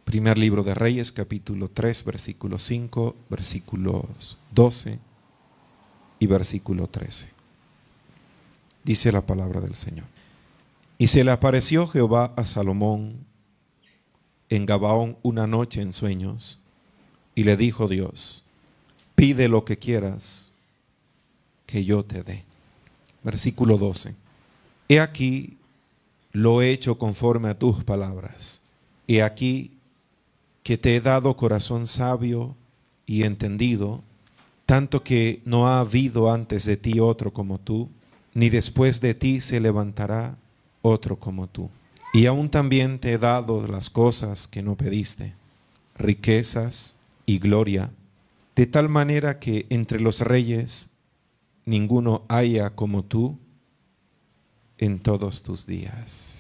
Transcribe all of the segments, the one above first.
Primer libro de Reyes, capítulo 3, versículo 5, versículos 12 y versículo 13. Dice la palabra del Señor. Y se le apareció Jehová a Salomón en Gabaón una noche en sueños, y le dijo Dios: pide lo que quieras, que yo te dé. Versículo 12. He aquí, lo he hecho conforme a tus palabras. He aquí que te he dado corazón sabio y entendido, tanto que no ha habido antes de ti otro como tú, ni después de ti se levantará otro como tú. Y aún también te he dado las cosas que no pediste, riquezas y gloria, de tal manera que entre los reyes ninguno haya como tú en todos tus días.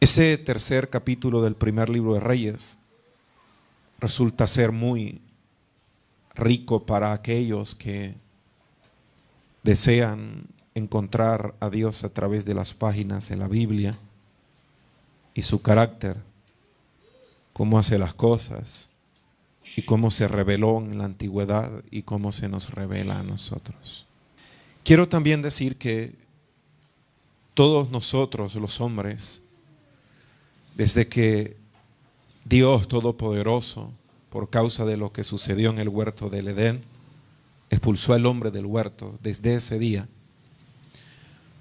Este tercer capítulo del primer libro de Reyes resulta ser muy rico para aquellos que desean encontrar a Dios a través de las páginas de la Biblia y su carácter, cómo hace las cosas y cómo se reveló en la antigüedad y cómo se nos revela a nosotros. Quiero también decir que todos nosotros, los hombres, desde que Dios Todopoderoso, por causa de lo que sucedió en el huerto del Edén, expulsó al hombre del huerto, desde ese día,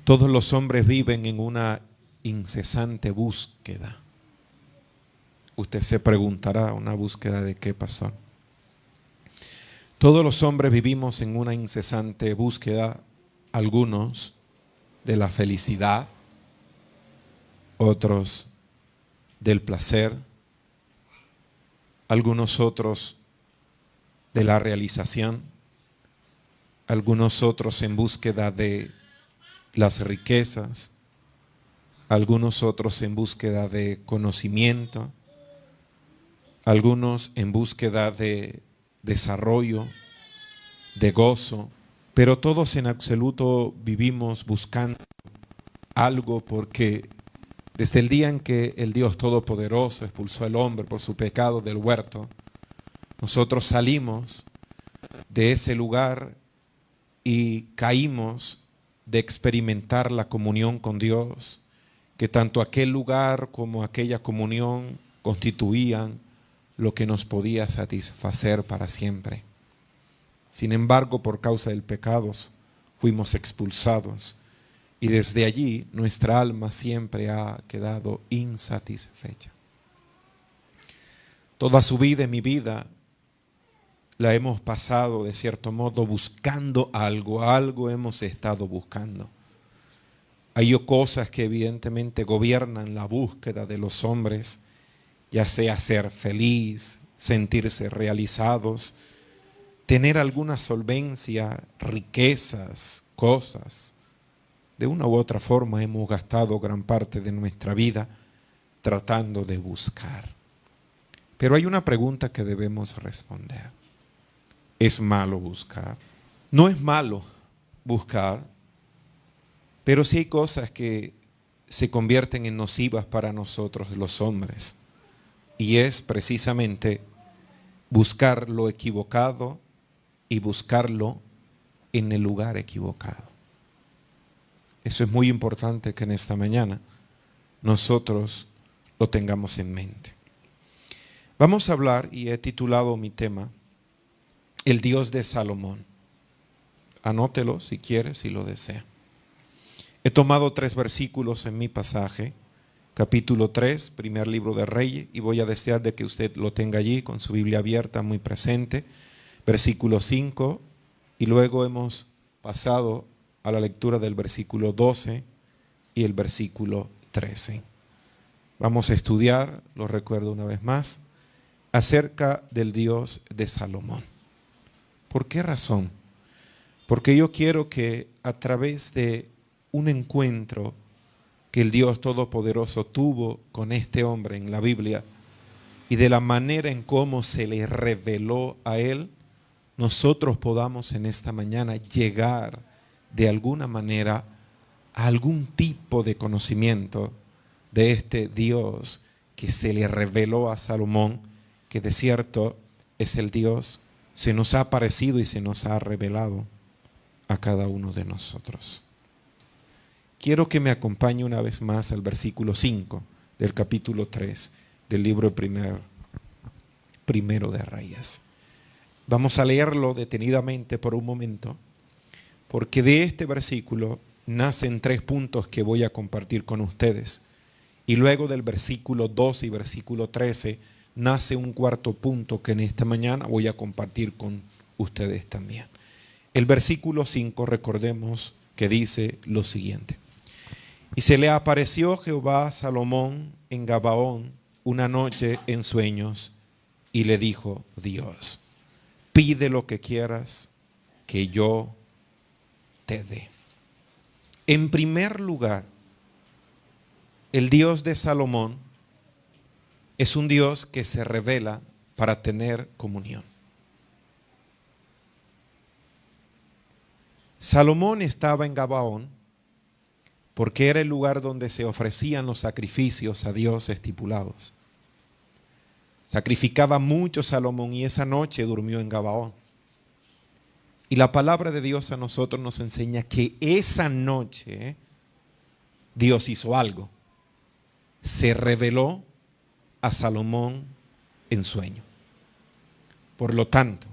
todos los hombres viven en una incesante búsqueda. Usted se preguntará, ¿una búsqueda de qué pasó? Todos los hombres vivimos en una incesante búsqueda, algunos de la felicidad, otros del placer, algunos otros de la realización, algunos otros en búsqueda de las riquezas, algunos otros en búsqueda de conocimiento, algunos en búsqueda de desarrollo, de gozo, pero todos en absoluto vivimos buscando algo, porque desde el día en que el Dios Todopoderoso expulsó al hombre por su pecado del huerto, nosotros salimos de ese lugar y caímos de experimentar la comunión con Dios, que tanto aquel lugar como aquella comunión constituían lo que nos podía satisfacer para siempre. Sin embargo, por causa del pecado, fuimos expulsados. Y desde allí nuestra alma siempre ha quedado insatisfecha. Toda su vida y mi vida la hemos pasado de cierto modo buscando algo hemos estado buscando. Hay cosas que evidentemente gobiernan la búsqueda de los hombres, ya sea ser feliz, sentirse realizados, tener alguna solvencia, riquezas, cosas. De una u otra forma hemos gastado gran parte de nuestra vida tratando de buscar. Pero hay una pregunta que debemos responder. ¿Es malo buscar? No es malo buscar, pero sí hay cosas que se convierten en nocivas para nosotros los hombres. Y es precisamente buscar lo equivocado y buscarlo en el lugar equivocado. Eso es muy importante que en esta mañana nosotros lo tengamos en mente. Vamos a hablar, y he titulado mi tema, El Dios de Salomón. Anótelo si quiere, si lo desea. He tomado 3 versículos en mi pasaje, capítulo 3, primer libro de Reyes, y voy a desear de que usted lo tenga allí con su Biblia abierta, muy presente, versículo 5, y luego hemos pasado a la lectura del versículo 12 y el versículo 13. Vamos a estudiar, lo recuerdo una vez más, acerca del Dios de Salomón. ¿Por qué razón? Porque yo quiero que a través de un encuentro que el Dios Todopoderoso tuvo con este hombre en la Biblia y de la manera en cómo se le reveló a él, nosotros podamos en esta mañana llegar de alguna manera a algún tipo de conocimiento de este Dios que se le reveló a Salomón, que de cierto es el Dios, se nos ha aparecido y se nos ha revelado a cada uno de nosotros. Quiero que me acompañe una vez más al versículo 5 del capítulo 3 del libro primero de Reyes. Vamos a leerlo detenidamente por un momento, porque de este versículo nacen 3 puntos que voy a compartir con ustedes. Y luego del versículo 12 y versículo 13 nace un 4.º punto que en esta mañana voy a compartir con ustedes también. El versículo 5, recordemos que dice lo siguiente. Y se le apareció Jehová a Salomón en Gabaón una noche en sueños y le dijo Dios, pide lo que quieras que yo te dé. En primer lugar, el Dios de Salomón es un Dios que se revela para tener comunión. Salomón estaba en Gabaón porque era el lugar donde se ofrecían los sacrificios a Dios estipulados. Sacrificaba mucho Salomón y esa noche durmió en Gabaón. Y la palabra de Dios a nosotros nos enseña que esa noche Dios hizo algo. Se reveló a Salomón en sueño. Por lo tanto,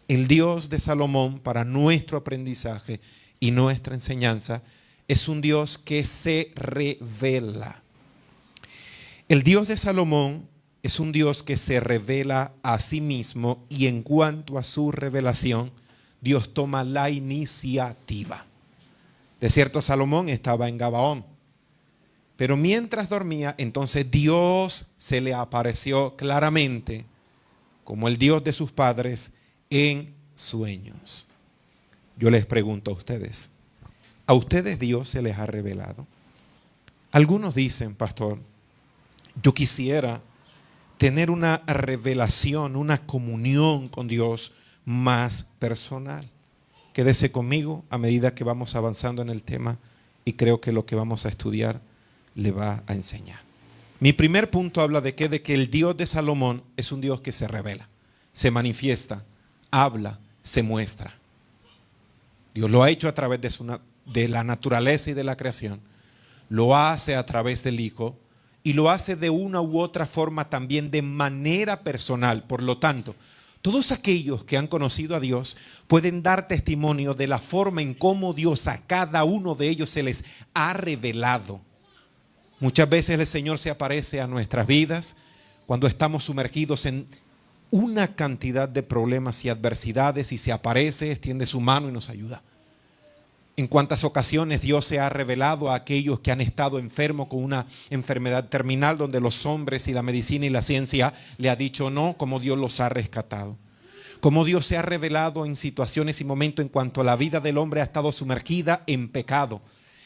el Dios de Salomón para nuestro aprendizaje y nuestra enseñanza es un Dios que se revela. El Dios de Salomón es un Dios que se revela a sí mismo y en cuanto a su revelación, Dios toma la iniciativa. De cierto, Salomón estaba en Gabaón, pero mientras dormía, entonces Dios se le apareció claramente como el Dios de sus padres en sueños. Yo les pregunto ¿a ustedes Dios se les ha revelado? Algunos dicen, pastor, yo quisiera tener una revelación, una comunión con Dios más personal. Quédese conmigo a medida que vamos avanzando en el tema y creo que lo que vamos a estudiar le va a enseñar. Mi primer punto habla de que el Dios de Salomón es un Dios que se revela, se habla, se muestra. Dios lo ha hecho a través de la naturaleza y de la creación, lo hace a través del Hijo y lo hace de una u otra forma también de manera personal. Por lo tanto, todos aquellos que han conocido a Dios pueden dar testimonio de la forma en cómo Dios a cada uno de ellos se les ha revelado. Muchas veces el Señor se aparece a nuestras vidas cuando estamos sumergidos en una cantidad de problemas y adversidades y se aparece, extiende su mano y nos ayuda. En cuántas ocasiones Dios se ha revelado a aquellos que han estado enfermos con una enfermedad terminal donde los hombres y la medicina y la ciencia le ha dicho no, como Dios los ha rescatado. Como Dios se ha revelado en situaciones y momentos en cuanto a la vida del hombre ha estado sumergida en pecado.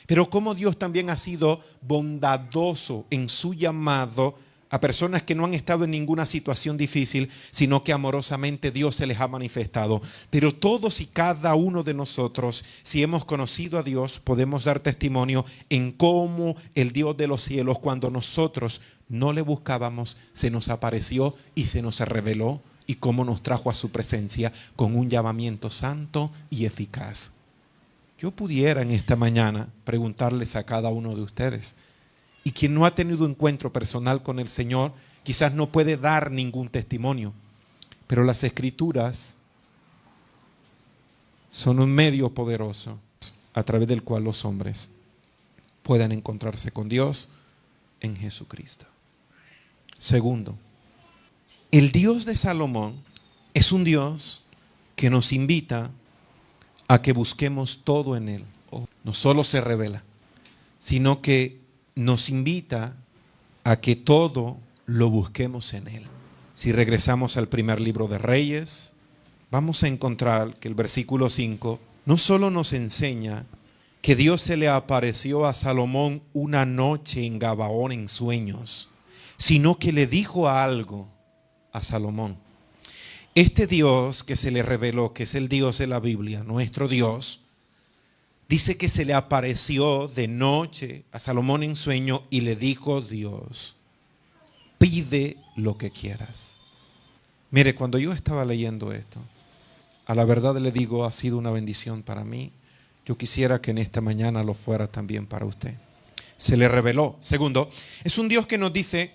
Pero como Dios también ha sido bondadoso en su llamado a personas que no han estado en ninguna situación difícil, sino que amorosamente Dios se les ha manifestado. Pero todos y cada uno de nosotros, si hemos conocido a Dios, podemos dar testimonio en cómo el Dios de los cielos, cuando nosotros no le buscábamos, se nos apareció y se nos reveló, y cómo nos trajo a su presencia con un llamamiento santo y eficaz. Yo pudiera en esta mañana preguntarles a cada uno de ustedes, y quien no ha tenido encuentro personal con el Señor, quizás no puede dar ningún testimonio, pero las Escrituras son un medio poderoso a través del cual los hombres puedan encontrarse con Dios en Jesucristo. Segundo, el Dios de Salomón es un Dios que nos invita a que busquemos todo en Él. No solo se revela, sino que nos invita a que todo lo busquemos en Él. Si regresamos al primer libro de Reyes, vamos a encontrar que el versículo 5 no solo nos enseña que Dios se le apareció a Salomón una noche en Gabaón en sueños, sino que le dijo algo a Salomón. Este Dios que se le reveló, que es el Dios de la Biblia, nuestro Dios, dice que se le apareció de noche a Salomón en sueño y le dijo Dios, pide lo que quieras. Mire, cuando yo estaba leyendo esto, a la verdad le digo, ha sido una bendición para mí. Yo quisiera que en esta mañana lo fuera también para usted. Se le reveló. Segundo, es un Dios que nos dice,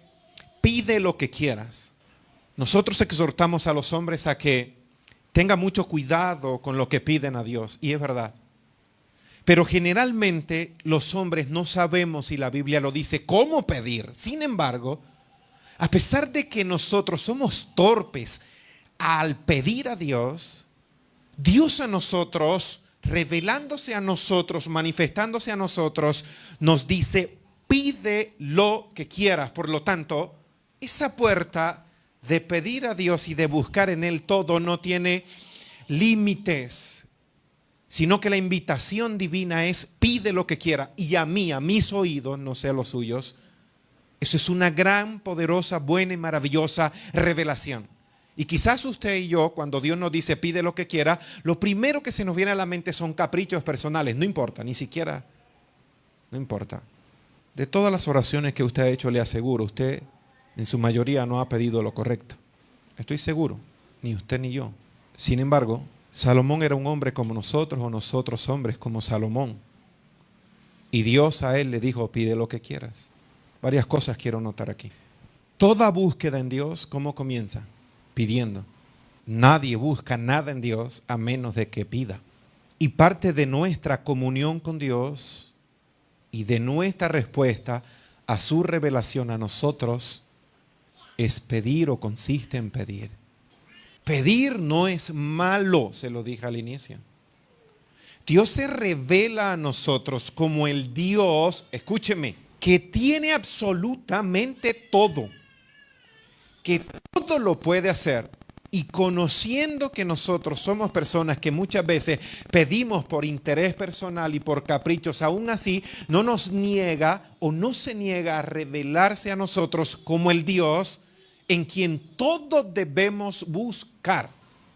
pide lo que quieras. Nosotros exhortamos a los hombres a que tengan mucho cuidado con lo que piden a Dios, y es verdad. Pero generalmente los hombres no sabemos, y la Biblia lo dice, cómo pedir. Sin embargo, a pesar de que nosotros somos torpes al pedir a Dios, Dios a nosotros, revelándose a nosotros, manifestándose a nosotros, nos dice, pide lo que quieras. Por lo tanto, esa puerta de pedir a Dios y de buscar en Él todo no tiene límites, sino que la invitación divina es, pide lo que quiera. Y a mis oídos, no sé a los suyos, eso es una gran, poderosa, buena y maravillosa revelación. Y quizás usted y yo, cuando Dios nos dice pide lo que quiera, lo primero que se nos viene a la mente son caprichos personales. No importa, ni siquiera, no importa. De todas las oraciones que usted ha hecho, le aseguro, usted en su mayoría no ha pedido lo correcto. Estoy seguro, ni usted ni yo. Sin embargo, Salomón era un hombre como nosotros, o nosotros hombres como Salomón. Y Dios a él le dijo, pide lo que quieras. Varias cosas quiero notar aquí. Toda búsqueda en Dios, ¿cómo comienza? Pidiendo. Nadie busca nada en Dios a menos de que pida. Y parte de nuestra comunión con Dios y de nuestra respuesta a su revelación a nosotros es pedir, o consiste en pedir. Pedir no es malo, se lo dije al inicio. Dios se revela a nosotros como el Dios, escúcheme, que tiene absolutamente todo, que todo lo puede hacer. Y conociendo que nosotros somos personas que muchas veces pedimos por interés personal y por caprichos, aún así no nos niega o no se niega a revelarse a nosotros como el Dios en quien todos debemos buscar.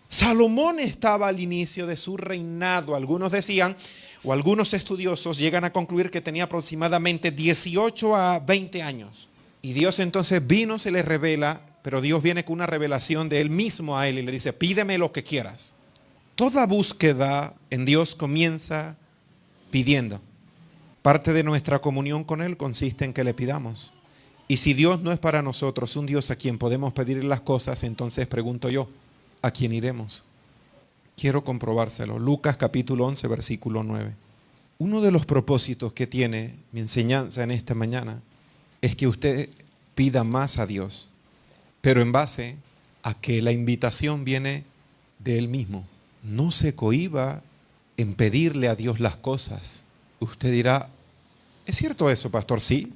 Salomón estaba al inicio de su reinado. Algunos decían, o algunos estudiosos llegan a concluir que tenía aproximadamente 18 a 20 años. Y Dios entonces vino, se le revela, pero Dios viene con una revelación de Él mismo a él y le dice, pídeme lo que quieras. Toda búsqueda en Dios comienza pidiendo. Parte de nuestra comunión con Él consiste en que le pidamos. Y si Dios no es para nosotros un Dios a quien podemos pedir las cosas, entonces pregunto yo, ¿a quién iremos? Quiero comprobárselo. Lucas capítulo 11, versículo 9. Uno de los propósitos que tiene mi enseñanza en esta mañana es que usted pida más a Dios, pero en base a que la invitación viene de Él mismo. No se cohíba en pedirle a Dios las cosas. Usted dirá, ¿es cierto eso, pastor? Sí.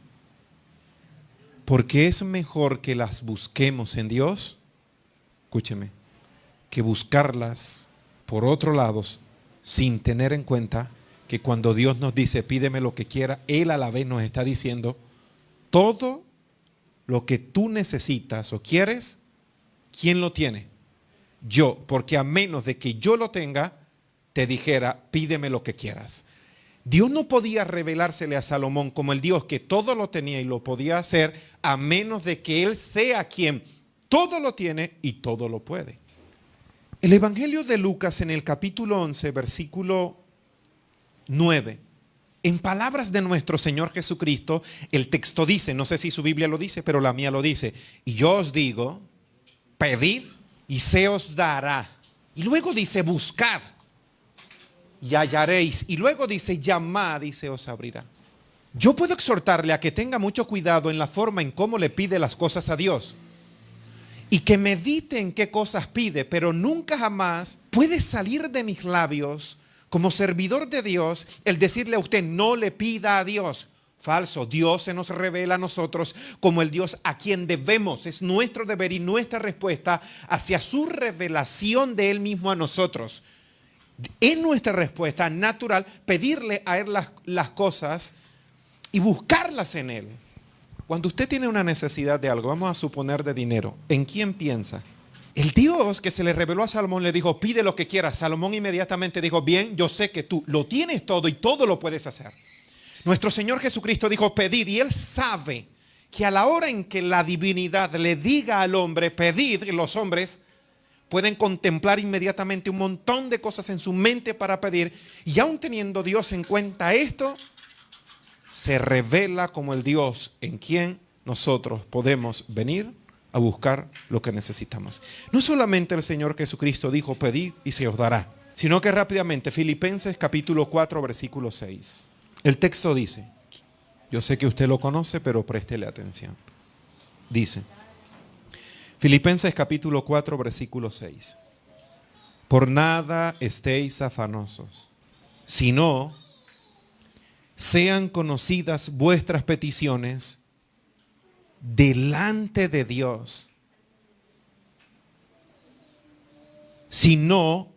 Porque es mejor que las busquemos en Dios, escúcheme, que buscarlas por otro lado sin tener en cuenta que cuando Dios nos dice pídeme lo que quiera, Él a la vez nos está diciendo todo lo que tú necesitas o quieres, ¿quién lo tiene? Yo, porque a menos de que yo lo tenga, te dijera pídeme lo que quieras. Dios no podía revelársele a Salomón como el Dios que todo lo tenía y lo podía hacer a menos de que Él sea quien todo lo tiene y todo lo puede. El Evangelio de Lucas en el capítulo 11, versículo 9, en palabras de nuestro Señor Jesucristo, el texto dice, no sé si su Biblia lo dice, pero la mía lo dice, y yo os digo, pedid y se os dará. Y luego dice, buscad y hallaréis. Y luego dice, llamad y se os abrirá. Yo puedo exhortarle a que tenga mucho cuidado en la forma en cómo le pide las cosas a Dios. Y que medite en qué cosas pide, pero nunca jamás puede salir de mis labios como servidor de Dios el decirle a usted no le pida a Dios. Falso. Dios se nos revela a nosotros como el Dios a quien debemos. Es nuestro deber y nuestra respuesta hacia su revelación de Él mismo a nosotros. Es nuestra respuesta natural pedirle a Él las cosas y buscarlas en Él. Cuando usted tiene una necesidad de algo, vamos a suponer de dinero, ¿en quién piensa? El Dios que se le reveló a Salomón le dijo, pide lo que quieras. Salomón inmediatamente dijo, bien, yo sé que tú lo tienes todo y todo lo puedes hacer. Nuestro Señor Jesucristo dijo, pedid, y Él sabe que a la hora en que la divinidad le diga al hombre, pedid, los hombres pueden contemplar inmediatamente un montón de cosas en su mente para pedir, y aún teniendo Dios en cuenta esto, se revela como el Dios en quien nosotros podemos venir a buscar lo que necesitamos. No solamente el Señor Jesucristo dijo, pedid y se os dará, sino que rápidamente, Filipenses capítulo 4, versículo 6. El texto dice, yo sé que usted lo conoce, pero préstele atención. Dice, Filipenses capítulo 4, versículo 6. Por nada estéis afanosos, sino sean conocidas vuestras peticiones delante de Dios. Sino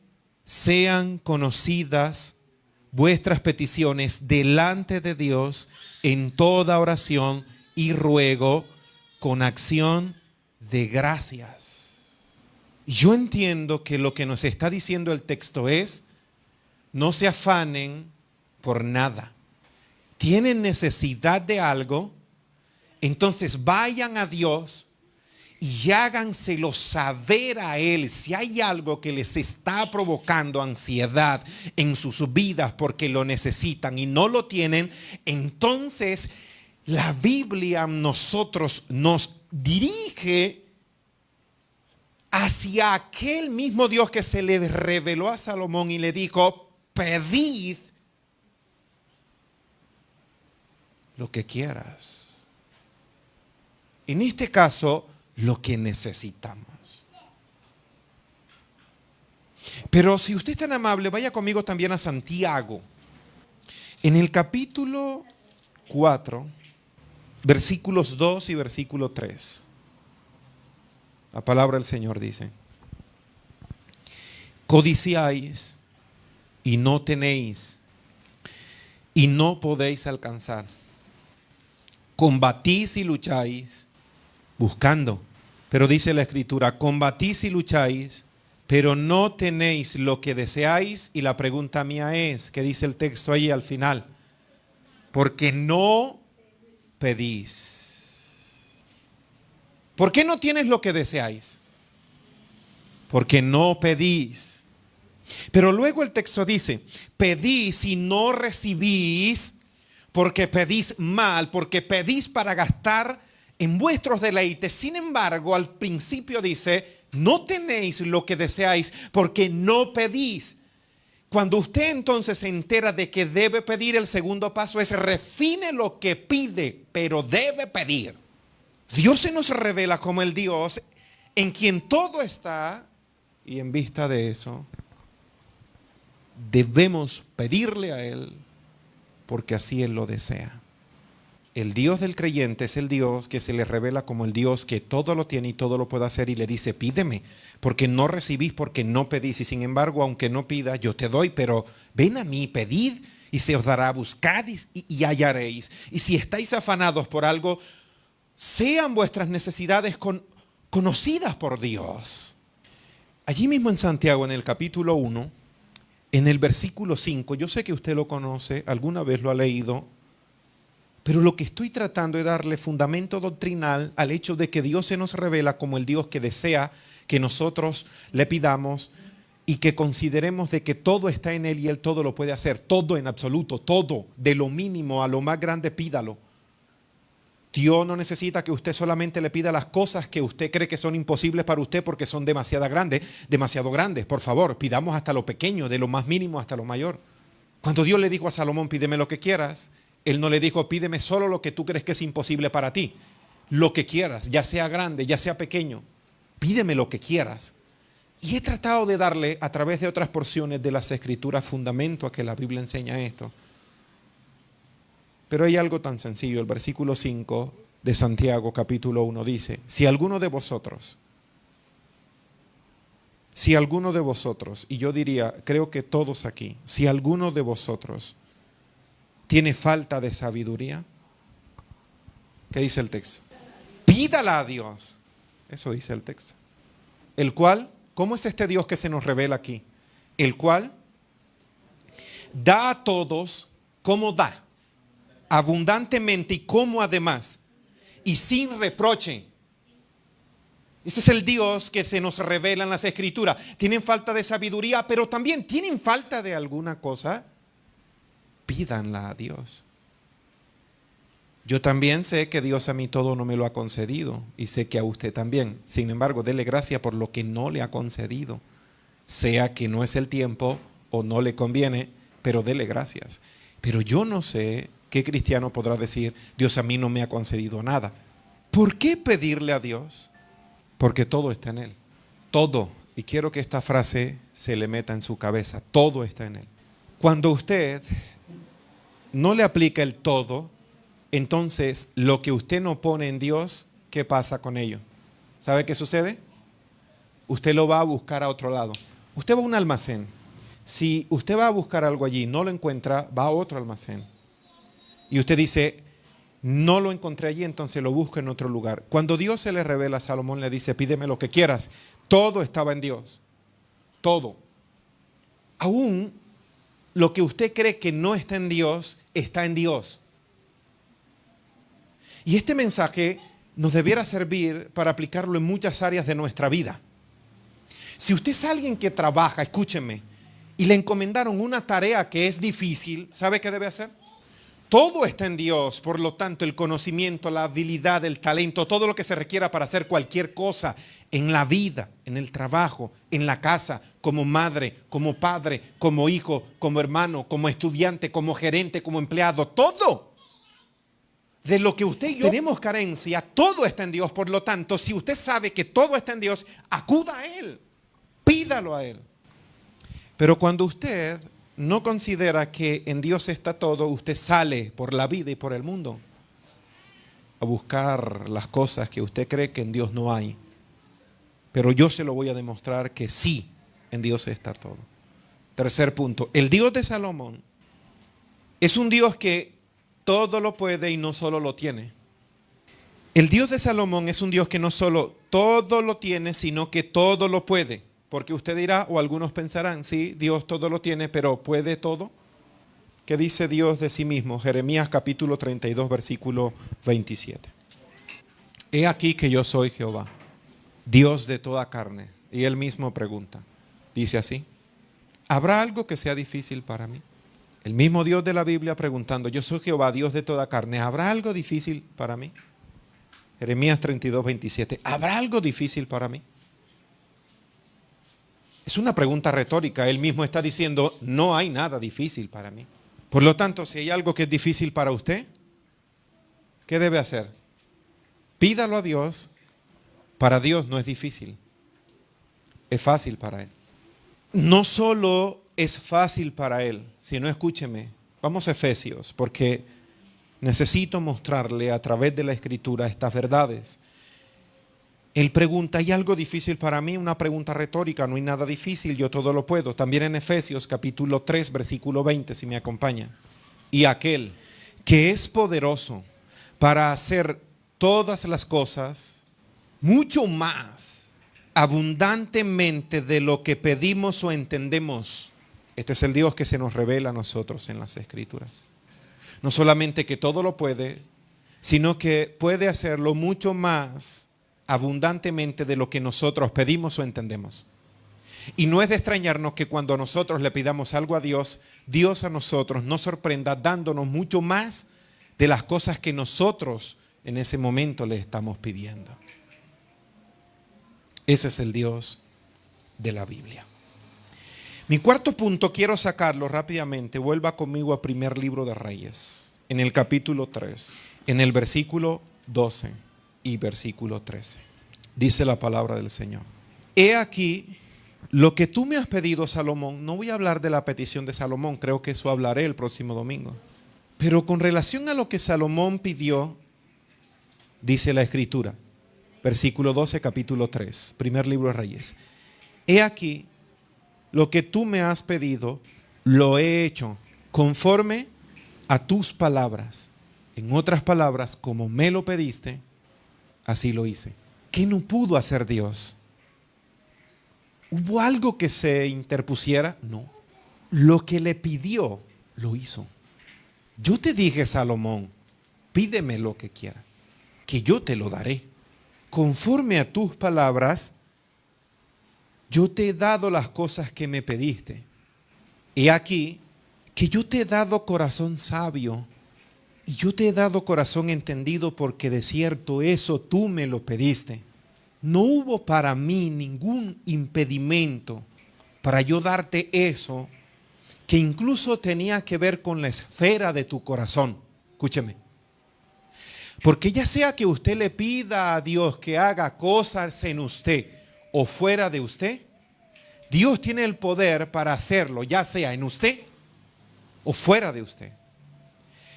sean conocidas vuestras peticiones delante de Dios en toda oración y ruego con acción de gracias. Y yo entiendo que lo que nos está diciendo el texto es, no se afanen por nada. Tienen necesidad de algo, entonces vayan a Dios y háganselo saber a Él. Si hay algo que les está provocando ansiedad en sus vidas porque lo necesitan y no lo tienen, entonces la Biblia a nosotros nos dirige hacia aquel mismo Dios que se le reveló a Salomón y le dijo, pedid lo que quieras. En este caso, lo que necesitamos. Pero si usted es tan amable, vaya conmigo también a Santiago. En el capítulo 4, versículos 2 y versículo 3. La palabra del Señor dice, codiciáis y no tenéis y no podéis alcanzar. Combatís y lucháis buscando. Pero dice la Escritura, combatís y lucháis, pero no tenéis lo que deseáis. Y la pregunta mía es, ¿qué dice el texto ahí al final? Porque no pedís. ¿Por qué no tienes lo que deseáis? Porque no pedís. Pero luego el texto dice, pedís y no recibís, porque pedís mal, porque pedís para gastar en vuestros deleites. Sin embargo, al principio dice, no tenéis lo que deseáis, porque no pedís. Cuando usted entonces se entera de que debe pedir, el segundo paso es refine lo que pide, pero debe pedir. Dios se nos revela como el Dios en quien todo está, y en vista de eso, debemos pedirle a Él, porque así Él lo desea. El Dios del creyente es el Dios que se le revela como el Dios que todo lo tiene y todo lo puede hacer, y le dice, pídeme, porque no recibís, porque no pedís, y sin embargo, aunque no pida, yo te doy, pero ven a mí, pedid y se os dará, buscad y hallaréis. Y si estáis afanados por algo, sean vuestras necesidades conocidas por Dios. Allí mismo en Santiago, en el capítulo 1, en el versículo 5, yo sé que usted lo conoce, alguna vez lo ha leído, pero lo que estoy tratando es darle fundamento doctrinal al hecho de que Dios se nos revela como el Dios que desea que nosotros le pidamos y que consideremos de que todo está en Él y Él todo lo puede hacer, todo en absoluto, todo, de lo mínimo a lo más grande, pídalo. Dios no necesita que usted solamente le pida las cosas que usted cree que son imposibles para usted porque son demasiado grandes. Por favor, pidamos hasta lo pequeño, de lo más mínimo hasta lo mayor. Cuando Dios le dijo a Salomón, pídeme lo que quieras, Él no le dijo, pídeme solo lo que tú crees que es imposible para ti. Lo que quieras, ya sea grande, ya sea pequeño, pídeme lo que quieras. Y he tratado de darle, a través de otras porciones de las Escrituras, fundamento a que la Biblia enseña esto. Pero hay algo tan sencillo. El versículo 5 de Santiago capítulo 1 dice, si alguno de vosotros, y yo diría, creo que todos aquí, si alguno de vosotros tiene falta de sabiduría, ¿qué dice el texto? Pídala a Dios. Eso dice el texto. El cual, ¿cómo es este Dios que se nos revela aquí? El cual da a todos como da, abundantemente, y como además y sin reproche. Ese es el Dios que se nos revela en las Escrituras. Tienen falta de sabiduría, pero también tienen falta de alguna cosa. Pídanla a Dios. Yo también sé que Dios a mí todo no me lo ha concedido y sé que a usted también. Sin embargo, dele gracias por lo que no le ha concedido. Sea que no es el tiempo o no le conviene, pero dele gracias. Pero yo no sé qué cristiano podrá decir, Dios a mí no me ha concedido nada. ¿Por qué pedirle a Dios? Porque todo está en Él. Todo. Y quiero que esta frase se le meta en su cabeza. Todo está en Él. Cuando usted no le aplica el todo, entonces lo que usted no pone en Dios, ¿qué pasa con ello? ¿Sabe qué sucede? Usted lo va a buscar a otro lado. Usted va a un almacén. Si usted va a buscar algo allí y no lo encuentra, va a otro almacén. Y usted dice, no lo encontré allí, entonces lo busco en otro lugar. Cuando Dios se le revela a Salomón, le dice, pídeme lo que quieras. Todo estaba en Dios. Todo. Aún lo que usted cree que no está en Dios, está en Dios. Y este mensaje nos debiera servir para aplicarlo en muchas áreas de nuestra vida. Si usted es alguien que trabaja, escúcheme, y le encomendaron una tarea que es difícil, ¿sabe qué debe hacer? Todo está en Dios, por lo tanto, el conocimiento, la habilidad, el talento, todo lo que se requiera para hacer cualquier cosa en la vida, en el trabajo, en la casa, como madre, como padre, como hijo, como hermano, como estudiante, como gerente, como empleado, todo. De lo que usted y yo tenemos carencia, todo está en Dios. Por lo tanto, si usted sabe que todo está en Dios, acuda a Él, pídalo a Él. Pero cuando usted no considera que en Dios está todo, usted sale por la vida y por el mundo a buscar las cosas que usted cree que en Dios no hay. Pero yo se lo voy a demostrar que sí, en Dios está todo. Tercer punto, el Dios de Salomón es un Dios que todo lo puede y no solo lo tiene. El Dios de Salomón es un Dios que no solo todo lo tiene, sino que todo lo puede. Porque usted dirá, o algunos pensarán, sí, Dios todo lo tiene, pero ¿puede todo? ¿Qué dice Dios de sí mismo? Jeremías capítulo 32, versículo 27. He aquí que yo soy Jehová, Dios de toda carne. Y Él mismo pregunta, dice así, ¿habrá algo que sea difícil para mí? El mismo Dios de la Biblia preguntando, yo soy Jehová, Dios de toda carne, ¿habrá algo difícil para mí? Jeremías 32, 27, ¿habrá algo difícil para mí? Es una pregunta retórica. Él mismo está diciendo, no hay nada difícil para mí. Por lo tanto, si hay algo que es difícil para usted, ¿qué debe hacer? Pídalo a Dios. Para Dios no es difícil. Es fácil para Él. No solo es fácil para Él, sino, escúcheme, vamos a Efesios, porque necesito mostrarle a través de la Escritura estas verdades. Él pregunta, ¿hay algo difícil para mí? Una pregunta retórica, no hay nada difícil, yo todo lo puedo. También en Efesios capítulo 3, versículo 20, si me acompaña. Y aquel que es poderoso para hacer todas las cosas, mucho más abundantemente de lo que pedimos o entendemos. Este es el Dios que se nos revela a nosotros en las Escrituras. No solamente que todo lo puede, sino que puede hacerlo mucho más abundantemente de lo que nosotros pedimos o entendemos. Y no es de extrañarnos que cuando nosotros le pidamos algo a Dios, Dios a nosotros nos sorprenda dándonos mucho más de las cosas que nosotros en ese momento le estamos pidiendo. Ese es el Dios de la Biblia. Mi cuarto punto, quiero sacarlo rápidamente. Vuelva conmigo a primer libro de Reyes, en el capítulo 3, en el versículo 12 y versículo 13. Dice la palabra del Señor. He aquí lo que tú me has pedido, Salomón. No voy a hablar de la petición de Salomón, creo que eso hablaré el próximo domingo. Pero con relación a lo que Salomón pidió, dice la Escritura, versículo 12, capítulo 3, primer libro de Reyes. He aquí lo que tú me has pedido, lo he hecho conforme a tus palabras. En otras palabras, como me lo pediste, así lo hice. ¿Qué no pudo hacer Dios? ¿Hubo algo que se interpusiera? No. Lo que le pidió, lo hizo. Yo te dije, Salomón, pídeme lo que quieras. que yo te lo daré. Conforme a tus palabras, yo te he dado las cosas que me pediste. He aquí que yo te he dado corazón sabio y yo te he dado corazón entendido, porque de cierto eso tú me lo pediste. No hubo para mí ningún impedimento para yo darte eso, que incluso tenía que ver con la esfera de tu corazón. Escúcheme. Porque ya sea que usted le pida a Dios que haga cosas en usted o fuera de usted, Dios tiene el poder para hacerlo, ya sea en usted o fuera de usted.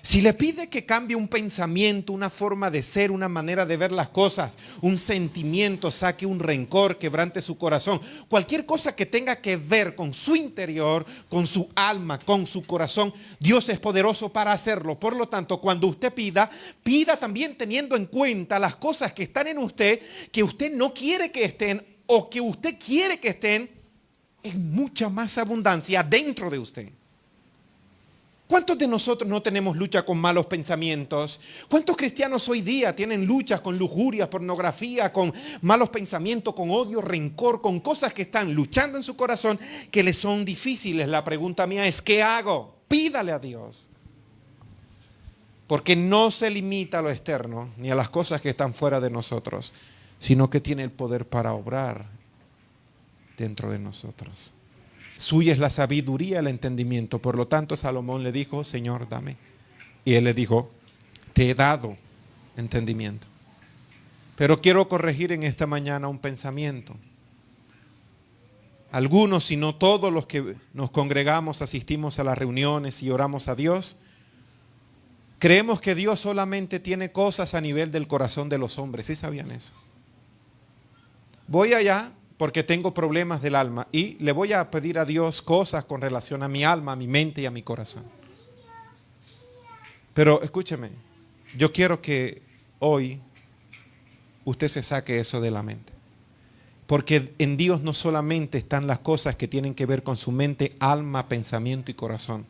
Si le pide que cambie un pensamiento, una forma de ser, una manera de ver las cosas, un sentimiento, saque un rencor, quebrante su corazón, cualquier cosa que tenga que ver con su interior, con su alma, con su corazón, Dios es poderoso para hacerlo. Por lo tanto, cuando usted pida, pida también teniendo en cuenta las cosas que están en usted, que usted no quiere que estén o que usted quiere que estén en mucha más abundancia dentro de usted. ¿Cuántos de nosotros no tenemos lucha con malos pensamientos? ¿Cuántos cristianos hoy día tienen luchas con lujuria, pornografía, con malos pensamientos, con odio, rencor, con cosas que están luchando en su corazón que les son difíciles? La pregunta mía es, ¿qué hago? Pídale a Dios. Porque no se limita a lo externo ni a las cosas que están fuera de nosotros, sino que tiene el poder para obrar dentro de nosotros. Suya es la sabiduría, el entendimiento. Por lo tanto, Salomón le dijo, Señor, dame. Y él le dijo, te he dado entendimiento. Pero quiero corregir en esta mañana un pensamiento. Algunos, si no todos los que nos congregamos, asistimos a las reuniones y oramos a Dios, creemos que Dios solamente tiene cosas a nivel del corazón de los hombres. ¿Sí sabían eso? Voy allá porque tengo problemas del alma y le voy a pedir a Dios cosas con relación a mi alma, a mi mente y a mi corazón. Pero escúcheme, yo quiero que hoy usted se saque eso de la mente. Porque en Dios no solamente están las cosas que tienen que ver con su mente, alma, pensamiento y corazón,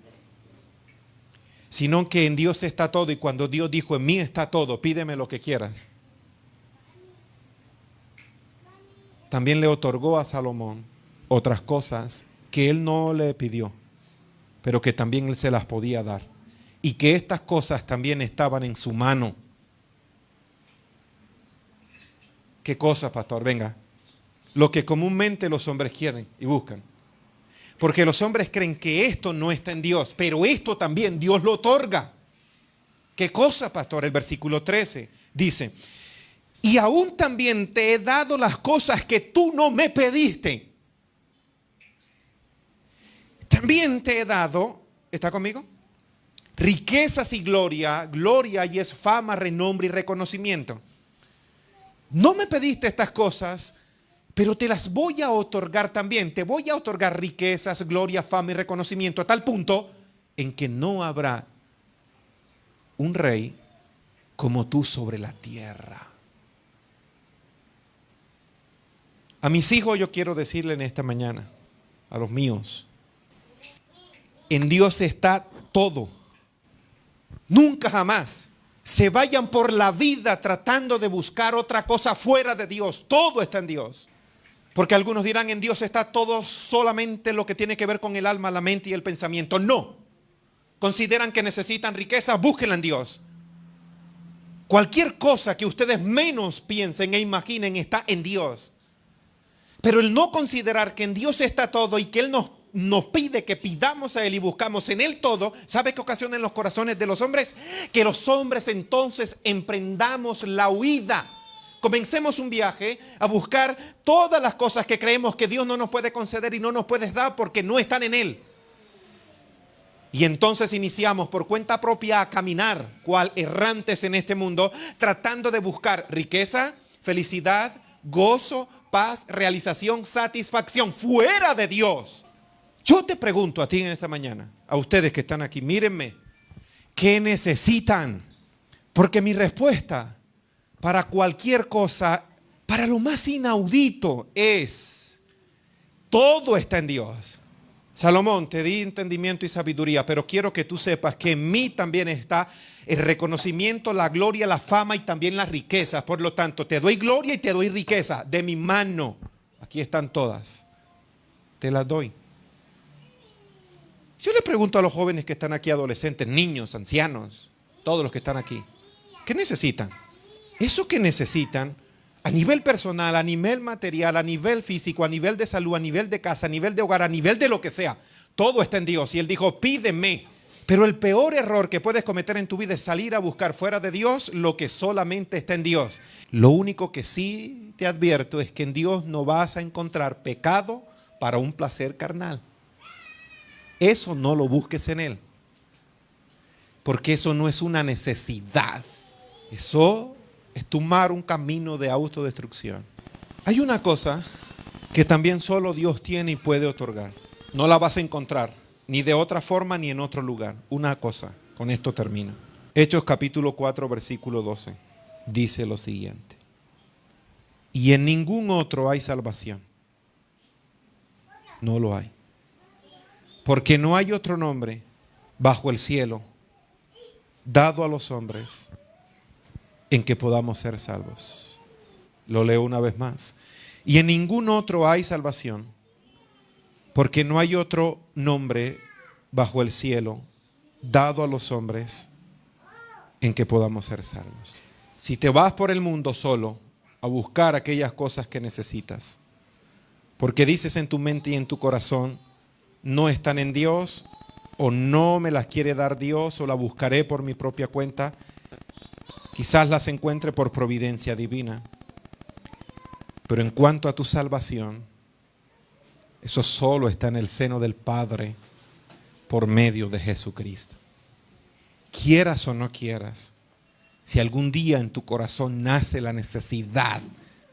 sino que en Dios está todo. Y cuando Dios dijo, en mí está todo, pídeme lo que quieras, también le otorgó a Salomón otras cosas que él no le pidió, pero que también él se las podía dar. Y que estas cosas también estaban en su mano. ¿Qué cosas, pastor? Venga. Lo que comúnmente los hombres quieren y buscan. Porque los hombres creen que esto no está en Dios, pero esto también Dios lo otorga. ¿Qué cosa, pastor? El versículo 13 dice, y aún también te he dado las cosas que tú no me pediste. También te he dado, ¿está conmigo? Riquezas y gloria, gloria y es fama, renombre y reconocimiento. No me pediste estas cosas, pero te las voy a otorgar también. Te voy a otorgar riquezas, gloria, fama y reconocimiento, a tal punto en que no habrá un rey como tú sobre la tierra. A mis hijos yo quiero decirle en esta mañana, a los míos, en Dios está todo. Nunca jamás se vayan por la vida tratando de buscar otra cosa fuera de Dios. Todo está en Dios. Porque algunos dirán, en Dios está todo, solamente lo que tiene que ver con el alma, la mente y el pensamiento. No. Consideran que necesitan riqueza, búsquenla en Dios. Cualquier cosa que ustedes menos piensen e imaginen está en Dios. Pero el no considerar que en Dios está todo y que Él nos pide que pidamos a Él y buscamos en Él todo, ¿sabe qué ocasiona en los corazones de los hombres? Que los hombres entonces emprendamos la huida. Comencemos un viaje a buscar todas las cosas que creemos que Dios no nos puede conceder y no nos puede dar porque no están en Él. Y entonces iniciamos por cuenta propia a caminar, cual errantes en este mundo, tratando de buscar riqueza, felicidad, gozo, paz, realización, satisfacción fuera de Dios. Yo te pregunto a ti en esta mañana, a ustedes que están aquí, mírenme, ¿qué necesitan? Porque mi respuesta para cualquier cosa, para lo más inaudito es, todo está en Dios. Salomón, te di entendimiento y sabiduría, pero quiero que tú sepas que en mí también está el reconocimiento, la gloria, la fama y también las riquezas. Por lo tanto, te doy gloria y te doy riqueza. De mi mano, aquí están todas. Te las doy. Yo le pregunto a los jóvenes que están aquí, adolescentes, niños, ancianos, todos los que están aquí, ¿qué necesitan? Eso que necesitan, a nivel personal, a nivel material, a nivel físico, a nivel de salud, a nivel de casa, a nivel de hogar, a nivel de lo que sea, todo está en Dios. Y Él dijo, pídeme. Pero el peor error que puedes cometer en tu vida es salir a buscar fuera de Dios lo que solamente está en Dios. Lo único que sí te advierto es que en Dios no vas a encontrar pecado para un placer carnal. Eso no lo busques en Él, porque eso no es una necesidad. Eso es tomar un camino de autodestrucción. Hay una cosa que también solo Dios tiene y puede otorgar. No la vas a encontrar ni de otra forma ni en otro lugar. Una cosa, con esto termino. Hechos capítulo 4, versículo 12. Dice lo siguiente. Y en ningún otro hay salvación. No lo hay. Porque no hay otro nombre bajo el cielo dado a los hombres en que podamos ser salvos. Lo leo una vez más. Y en ningún otro hay salvación, porque no hay otro nombre bajo el cielo dado a los hombres en que podamos ser salvos. Si te vas por el mundo solo a buscar aquellas cosas que necesitas, porque dices en tu mente y en tu corazón, no están en Dios, o no me las quiere dar Dios, o la buscaré por mi propia cuenta, quizás las encuentre por providencia divina. Pero en cuanto a tu salvación, eso solo está en el seno del Padre por medio de Jesucristo. Quieras o no quieras, si algún día en tu corazón nace la necesidad,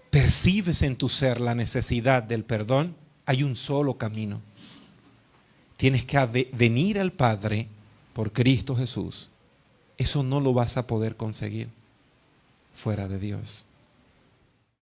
percibes en tu ser la necesidad del perdón, hay un solo camino. Tienes que venir al Padre por Cristo Jesús. Eso no lo vas a poder conseguir fuera de Dios.